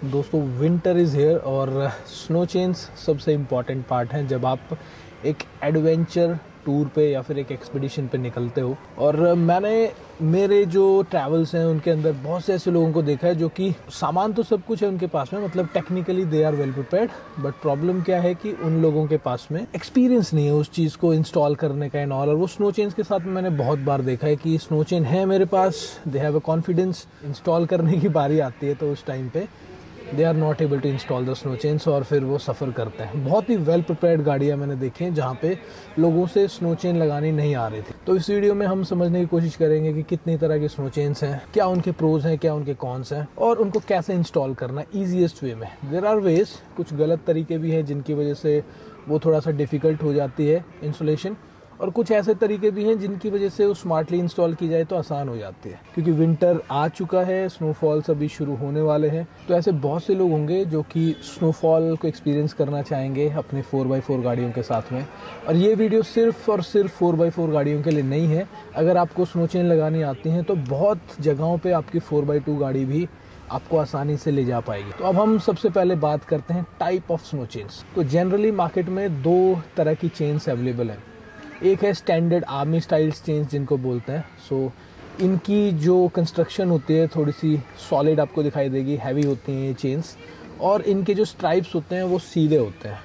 दोस्तों winter is here और snow chains सबसे इम्पॉर्टेंट पार्ट हैं जब आप एक एडवेंचर टूर पे या फिर एक एक्सपीडिशन पे निकलते हो। और मैंने मेरे जो ट्रैवल्स हैं उनके अंदर बहुत से ऐसे लोगों को देखा है जो कि सामान तो सब कुछ है उनके पास में, मतलब technically they are well prepared, but problem क्या है कि उन लोगों के पास में एक्सपीरियंस नहीं है उस चीज़ को इंस्टॉल करने का एंड ऑल। और वो स्नो चेन्स के साथ में मैंने बहुत बार देखा है कि स्नो चेन है मेरे पास, they have a confidence, install करने की बारी आती है तो उस टाइम पे they are not able to install the snow chains और फिर वो सफ़र करते हैं। बहुत ही वेल प्रिपेयर्ड गाड़ियाँ मैंने देखी हैं जहाँ पे लोगों से स्नो चेन लगानी नहीं आ रही थी। तो इस वीडियो में हम समझने की कोशिश करेंगे कि कितनी तरह के स्नो चेन्स हैं, क्या उनके प्रोज हैं, क्या उनके कॉन्स हैं और उनको कैसे इंस्टॉल करना ईजीएस्ट वे में। देयर आर वेज, कुछ गलत तरीके भी हैं जिनकी वजह से वो थोड़ा सा डिफ़िकल्ट हो जाती है इंस्टॉलेशन, और कुछ ऐसे तरीके भी हैं जिनकी वजह से वो स्मार्टली इंस्टॉल की जाए तो आसान हो जाती है। क्योंकि विंटर आ चुका है, स्नोफॉल्स अभी शुरू होने वाले हैं, तो ऐसे बहुत से लोग होंगे जो कि स्नोफॉल को एक्सपीरियंस करना चाहेंगे अपने 4x4 गाड़ियों के साथ में। और ये वीडियो सिर्फ और सिर्फ 4x4 गाड़ियों के लिए नहीं है। अगर आपको स्नो चेन लगानी आती हैं तो बहुत जगहों पर आपकी 4x2 गाड़ी भी आपको आसानी से ले जा पाएगी। तो अब हम सबसे पहले बात करते हैं टाइप ऑफ स्नो चेन्स। तो जनरली मार्केट में दो तरह की चेन्स अवेलेबल हैं। एक है स्टैंडर्ड आर्मी स्टाइल चेन्स जिनको बोलते हैं। सो इनकी जो कंस्ट्रक्शन होती है थोड़ी सी सॉलिड आपको दिखाई देगी, हैवी होती हैं ये चेन्स, और इनके जो स्ट्राइप्स होते हैं वो सीधे होते हैं।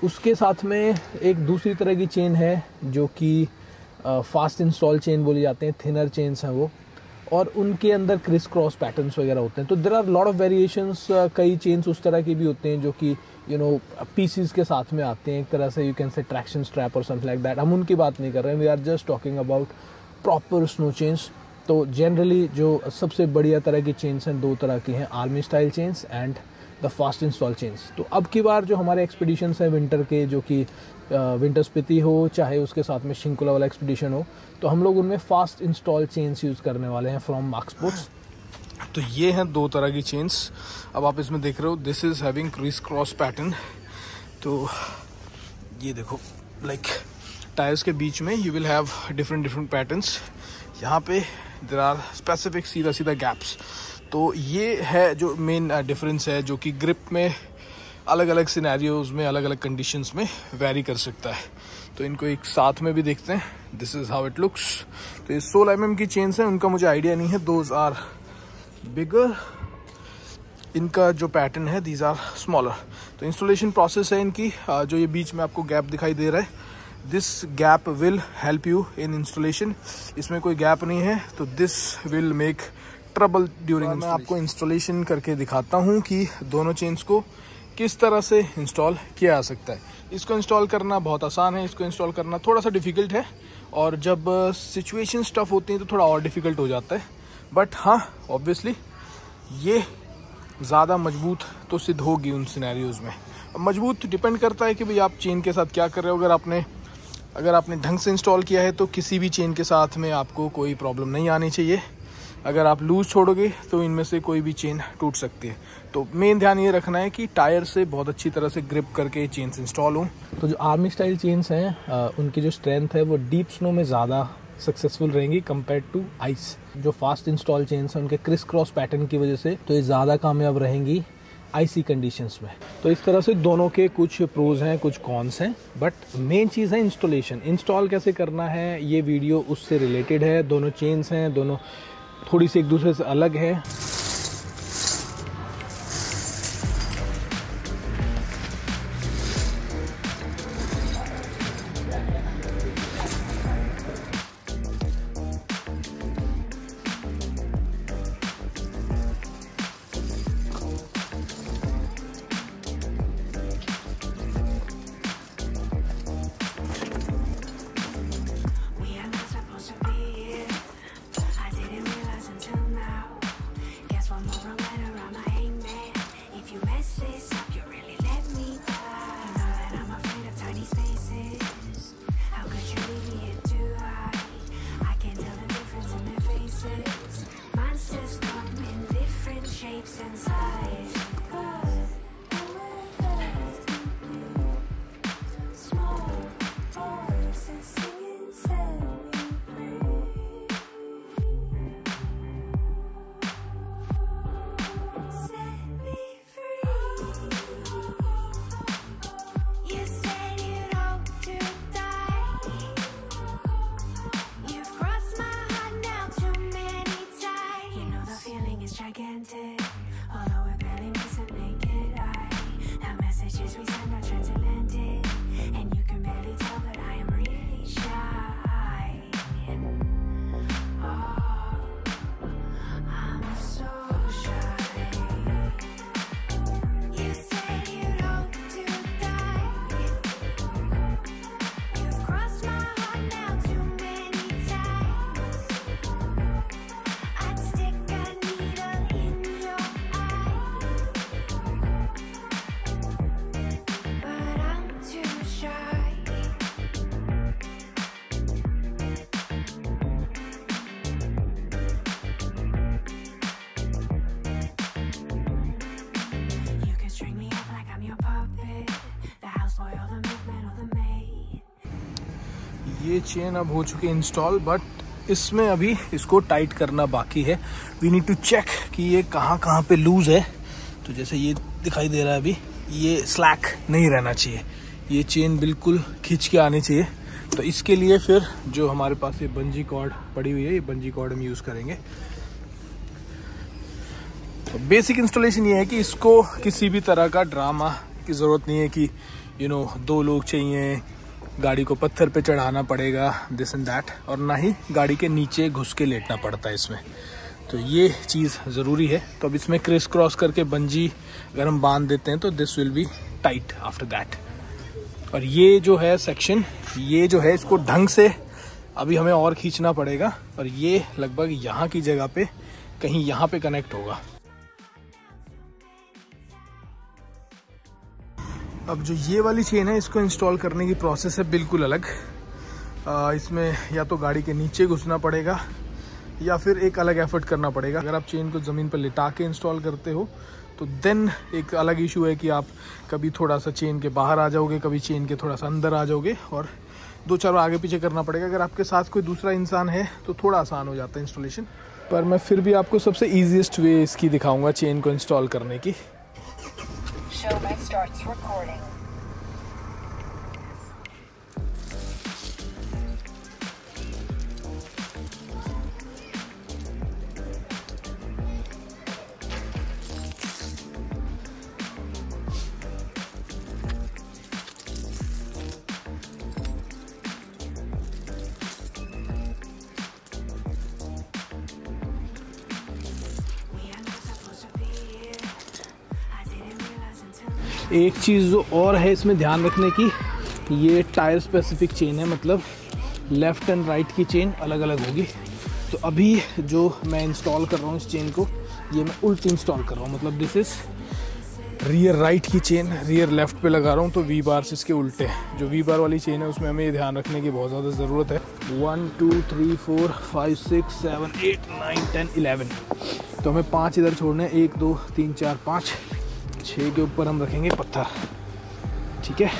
उसके साथ में एक दूसरी तरह की चेन है जो कि फास्ट इंस्टॉल चेन बोली जाते हैं, थिनर चेन्स हैं वो, और उनके अंदर क्रिस क्रॉस पैटर्न्स वगैरह होते हैं। तो there are lot of variations. कई चेन्स उस तरह की भी होते हैं जो कि पीसीज के साथ में आते हैं, एक तरह से you can say traction strap और समथिंग लाइक दैट। हम उनकी बात नहीं कर रहे हैं, we are just talking about proper snow chains. तो जनरली जो सबसे बढ़िया तरह की चेन्स हैं दो तरह की हैं, army style chains and the fast install chains. तो अब की बार जो हमारे एक्सपीडिशंस हैं विंटर के, जो कि विंटर स्पीति हो चाहे उसके साथ में शिंकुला वाला एक्सपीडिशन हो, तो हम लोग उनमें फास्ट इंस्टॉल चेन्स यूज़ करने वाले हैं फ्रॉम मार्क स्पोर्ट्स। तो ये हैं दो तरह की चेन्स। अब आप इसमें देख रहे हो, this is having criss cross pattern. तो ये देखो, लाइक टायर्स के बीच में you will have different patterns. यहाँ पे देयर आर स्पेसिफिक सीधा सीधा गैप्स। तो ये है जो मेन डिफरेंस है, जो कि ग्रिप में अलग अलग सिनेरियोज में अलग अलग कंडीशंस में वेरी कर सकता है। तो इनको एक साथ में भी देखते हैं, this is how it looks. तो ये 16 mm की चेन्स हैं, उनका मुझे आइडिया नहीं है, दोज आर बिगर। इनका जो पैटर्न है दीज आर स्मॉलर। तो इंस्टॉलेशन प्रोसेस है इनकी, जो ये बीच में आपको गैप दिखाई दे रहा है, this gap will help you in installation. इसमें कोई गैप नहीं है तो this will make trouble during. मैं आपको इंस्टॉलेशन करके दिखाता हूँ कि दोनों चेन्स को किस तरह से इंस्टॉल किया जा सकता है। इसको इंस्टॉल करना बहुत आसान है, इसको इंस्टॉल करना थोड़ा सा डिफ़िकल्ट है, और जब सिचुएशन टफ होती है तो थोड़ा और डिफ़िकल्ट हो जाता है। बट हाँ, ऑब्वियसली ये ज़्यादा मजबूत तो सिद्ध होगी उन सिनेरियोज़ में। मजबूत डिपेंड करता है कि भाई आप चेन के साथ क्या कर रहे हो। अगर आपने ढंग से इंस्टॉल किया है तो किसी भी चेन के साथ में आपको कोई प्रॉब्लम नहीं आनी चाहिए। अगर आप लूज़ छोड़ोगे तो इनमें से कोई भी चेन टूट सकती है। तो मेन ध्यान ये रखना है कि टायर से बहुत अच्छी तरह से ग्रिप करके चेन्स इंस्टॉल हों। तो जो आर्मी स्टाइल चेन्स हैं उनकी जो स्ट्रेंथ है वो डीप स्नो में ज़्यादा सक्सेसफुल रहेंगी कंपेयर टू आइस। जो फास्ट इंस्टॉल चेन्स हैं उनके क्रिस क्रॉस पैटर्न की वजह से तो ये ज़्यादा कामयाब रहेंगी आईसी कंडीशंस में। तो इस तरह से दोनों के कुछ प्रोज हैं, कुछ कॉन्स हैं, बट मेन चीज़ है इंस्टॉलेशन। इंस्टॉल कैसे करना है ये वीडियो उससे रिलेटेड है। दोनों चेन्स हैं, दोनों थोड़ी सी एक दूसरे से अलग है। ये चेन अब हो चुकी है इंस्टॉल, बट इसमें अभी इसको टाइट करना बाकी है। वी नीड टू चेक कि ये कहाँ पे लूज है। तो जैसे ये दिखाई दे रहा है अभी, ये स्लैक नहीं रहना चाहिए, ये चेन बिल्कुल खींच के आनी चाहिए। तो इसके लिए फिर जो हमारे पास ये बंजी कॉर्ड पड़ी हुई है, ये बंजी कॉर्ड हम यूज़ करेंगे। तो बेसिक इंस्टॉलेशन ये है कि इसको किसी भी तरह का ड्रामा की ज़रूरत नहीं है कि दो लोग चाहिए, गाड़ी को पत्थर पे चढ़ाना पड़ेगा, दिस एंड दैट, और ना ही गाड़ी के नीचे घुस के लेटना पड़ता है इसमें। तो ये चीज़ ज़रूरी है। तो अब इसमें क्रिस क्रॉस करके बंजी अगर हम बांध देते हैं तो this will be tight after that. और ये जो है सेक्शन, ये जो है इसको ढंग से अभी हमें और खींचना पड़ेगा, और ये लगभग यहाँ की जगह पे कहीं यहाँ पे कनेक्ट होगा। अब जो ये वाली चेन है, इसको इंस्टॉल करने की प्रोसेस है बिल्कुल अलग। इसमें या तो गाड़ी के नीचे घुसना पड़ेगा या फिर एक अलग एफर्ट करना पड़ेगा। अगर आप चेन को ज़मीन पर लिटा के इंस्टॉल करते हो तो देन एक अलग इशू है कि आप कभी थोड़ा सा चेन के बाहर आ जाओगे, कभी चेन के थोड़ा सा अंदर आ जाओगे, और 2-4 आगे पीछे करना पड़ेगा। अगर आपके साथ कोई दूसरा इंसान है तो थोड़ा आसान हो जाता है इंस्टॉलेशन। पर मैं फिर भी आपको सबसे ईजीएस्ट वे इसकी दिखाऊंगा चेन को इंस्टॉल करने की। एक चीज़ जो और है इसमें ध्यान रखने की, ये टायर स्पेसिफिक चेन है, मतलब लेफ़्ट एंड राइट की चेन अलग अलग होगी। तो अभी जो मैं इंस्टॉल कर रहा हूँ इस चेन को, ये मैं उल्टी इंस्टॉल कर रहा हूँ, मतलब दिस इज़ रियर राइट की चेन, रियर लेफ़्ट पे लगा रहा हूँ। तो वी बार्स इसके उल्टे, जो वी बार वाली चेन है उसमें हमें ये ध्यान रखने की बहुत ज़्यादा ज़रूरत है। 1 2 3 4 5 6 7 8 9 10 11, तो हमें 5 इधर छोड़ने, 1 2 3 4 5 6 के ऊपर हम रखेंगे पत्थर, ठीक है।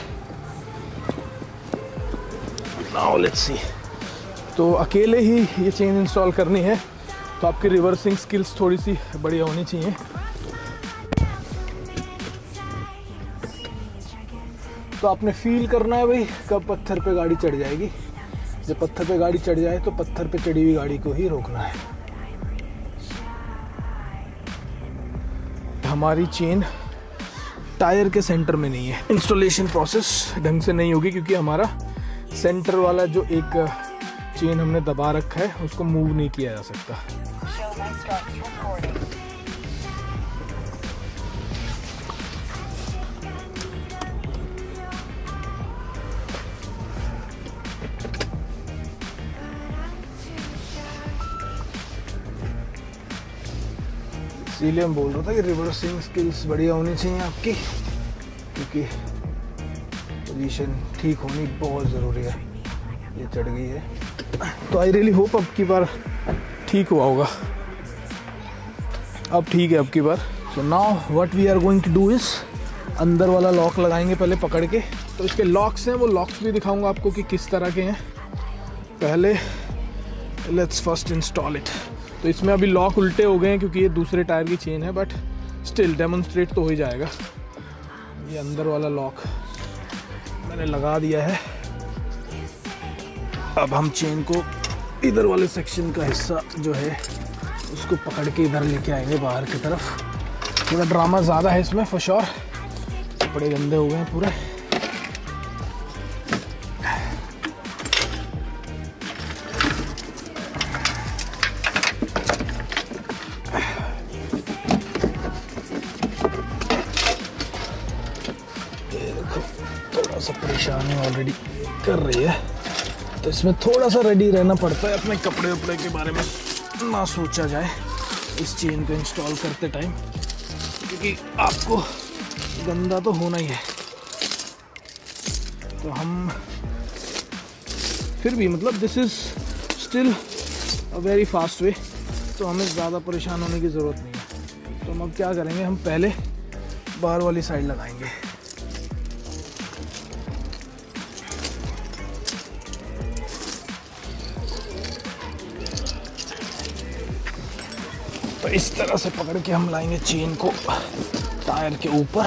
Now let's see. तो अकेले ही ये चेन इंस्टॉल करनी है, तो आपकी रिवर्सिंग स्किल्स थोड़ी सी बढ़िया होनी चाहिए। तो आपने फील करना है भाई कब पत्थर पे गाड़ी चढ़ जाएगी। जब पत्थर पे गाड़ी चढ़ जाए तो पत्थर पे चढ़ी हुई गाड़ी को ही रोकना है। हमारी चेन टायर के सेंटर में नहीं है, इंस्टॉलेशन प्रोसेस ढंग से नहीं होगी क्योंकि हमारा सेंटर वाला जो एक चेन हमने दबा रखा है उसको मूव नहीं किया जा सकता। इसीलिए हम बोल रहा था कि रिवर्सिंग स्किल्स बढ़िया होनी चाहिए आपकी, क्योंकि पोजीशन ठीक होनी बहुत ज़रूरी है। ये चढ़ गई है, तो आई रियली होप अब की बार ठीक हुआ होगा। अब ठीक है अब की बार। So now what we are going to do is, अंदर वाला लॉक लगाएंगे पहले पकड़ के। तो इसके लॉक्स हैं, वो लॉक्स भी दिखाऊंगा आपको कि किस तरह के हैं। पहले लेट्स फर्स्ट इंस्टॉल इट। तो इसमें अभी लॉक उल्टे हो गए हैं क्योंकि ये दूसरे टायर की चेन है, बट स्टिल डेमोन्स्ट्रेट तो हो ही जाएगा। ये अंदर वाला लॉक मैंने लगा दिया है। अब हम चेन को इधर वाले सेक्शन का हिस्सा जो है उसको पकड़ के इधर लेके आएंगे बाहर की तरफ। थोड़ा ड्रामा ज़्यादा है इसमें फॉर श्योर, कपड़े गंदे हो गए हैं पूरे। परेशानी ऑलरेडी कर रही है, तो इसमें थोड़ा सा रेडी रहना पड़ता है। अपने कपड़े उपड़े के बारे में ना सोचा जाए इस चेन को इंस्टॉल करते टाइम, क्योंकि आपको गंदा तो होना ही है। तो हम फिर भी मतलब this is still a very fast way, तो हमें ज़्यादा परेशान होने की ज़रूरत नहीं है। तो हम अब क्या करेंगे, हम पहले बाहर वाली साइड लगाएंगे। तो इस तरह से पकड़ के हम लाएंगे चेन को टायर के ऊपर।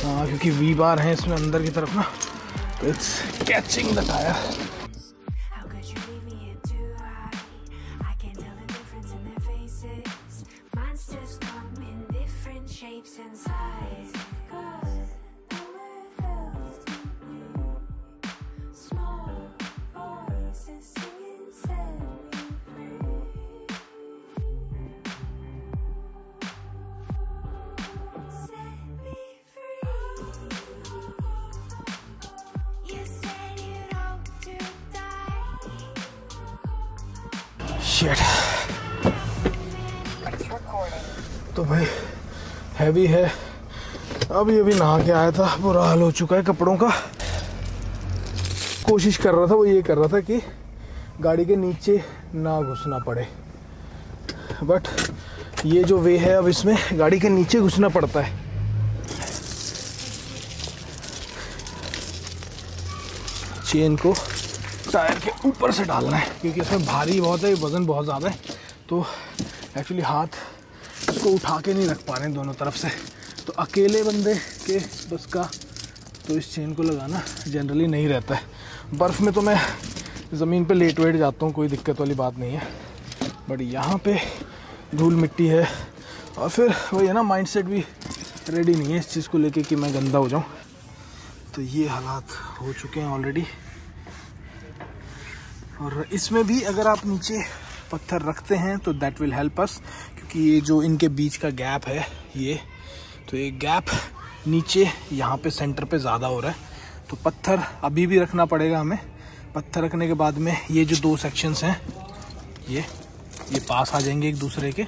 हाँ, क्योंकि वी बार है इसमें अंदर की तरफ ना, तो it's catching the tyre. Shit, तो भाई हैवी है। अभी नहा के आया था, बुरा हाल हो चुका है कपड़ों का। कोशिश कर रहा था, वो ये कर रहा था कि गाड़ी के नीचे ना घुसना पड़े, बट ये जो वे है अब इसमें गाड़ी के नीचे घुसना पड़ता है। चेन को टायर के ऊपर से डालना है क्योंकि इसमें भारी बहुत है, वज़न बहुत ज़्यादा है, तो एक्चुअली हाथ इसको उठा के नहीं रख पा रहे हैं दोनों तरफ से। तो अकेले बंदे के बस का तो इस चेन को लगाना जनरली नहीं रहता है। बर्फ़ में तो मैं ज़मीन पे लेट वेट जाता हूँ, कोई दिक्कत वाली बात नहीं है, बट यहाँ पे धूल मिट्टी है और फिर वही है ना, माइंडसेट भी रेडी नहीं है इस चीज़ को लेके कि मैं गंदा हो जाऊँ। तो ये हालात हो चुके हैं ऑलरेडी। और इसमें भी अगर आप नीचे पत्थर रखते हैं तो दैट विल हेल्प अस, क्योंकि ये जो इनके बीच का गैप है ये, तो ये गैप नीचे यहाँ पे सेंटर पे ज़्यादा हो रहा है, तो पत्थर अभी भी रखना पड़ेगा हमें। पत्थर रखने के बाद में ये जो दो सेक्शंस हैं ये पास आ जाएंगे एक दूसरे के,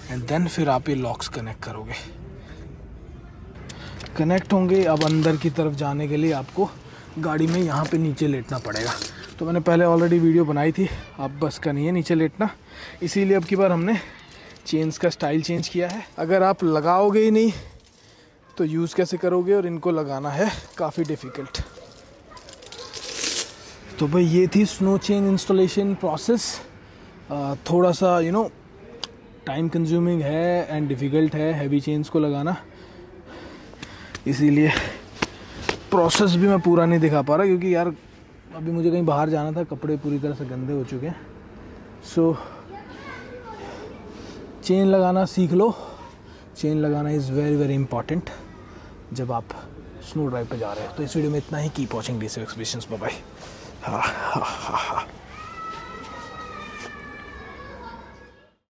एंड देन फिर आप ये लॉक्स कनेक्ट करोगे, कनेक्ट होंगे। अब अंदर की तरफ जाने के लिए आपको गाड़ी में यहाँ पे नीचे लेटना पड़ेगा। तो मैंने पहले ऑलरेडी वीडियो बनाई थी, अब बस का नहीं है नीचे लेटना, इसीलिए अब की बार हमने चेन्स का स्टाइल चेंज किया है। अगर आप लगाओगे ही नहीं तो यूज़ कैसे करोगे, और इनको लगाना है काफ़ी डिफ़िकल्ट। तो भाई ये थी स्नो चेन इंस्टॉलेशन प्रोसेस। थोड़ा सा टाइम कंज्यूमिंग है एंड डिफ़िकल्ट है हैवी चेन्स को लगाना, इसीलिए प्रोसेस भी मैं पूरा नहीं दिखा पा रहा, क्योंकि यार अभी मुझे कहीं बाहर जाना था, कपड़े पूरी तरह से गंदे हो चुके हैं। सो चेन लगाना सीख लो। चेन लगाना इज़ वेरी वेरी इंपॉर्टेंट जब आप स्नो ड्राइव पे जा रहे हो। तो इस वीडियो में इतना ही। Keep watching DC expeditions, bye bye. हाँ हाँ हाँ हाँ।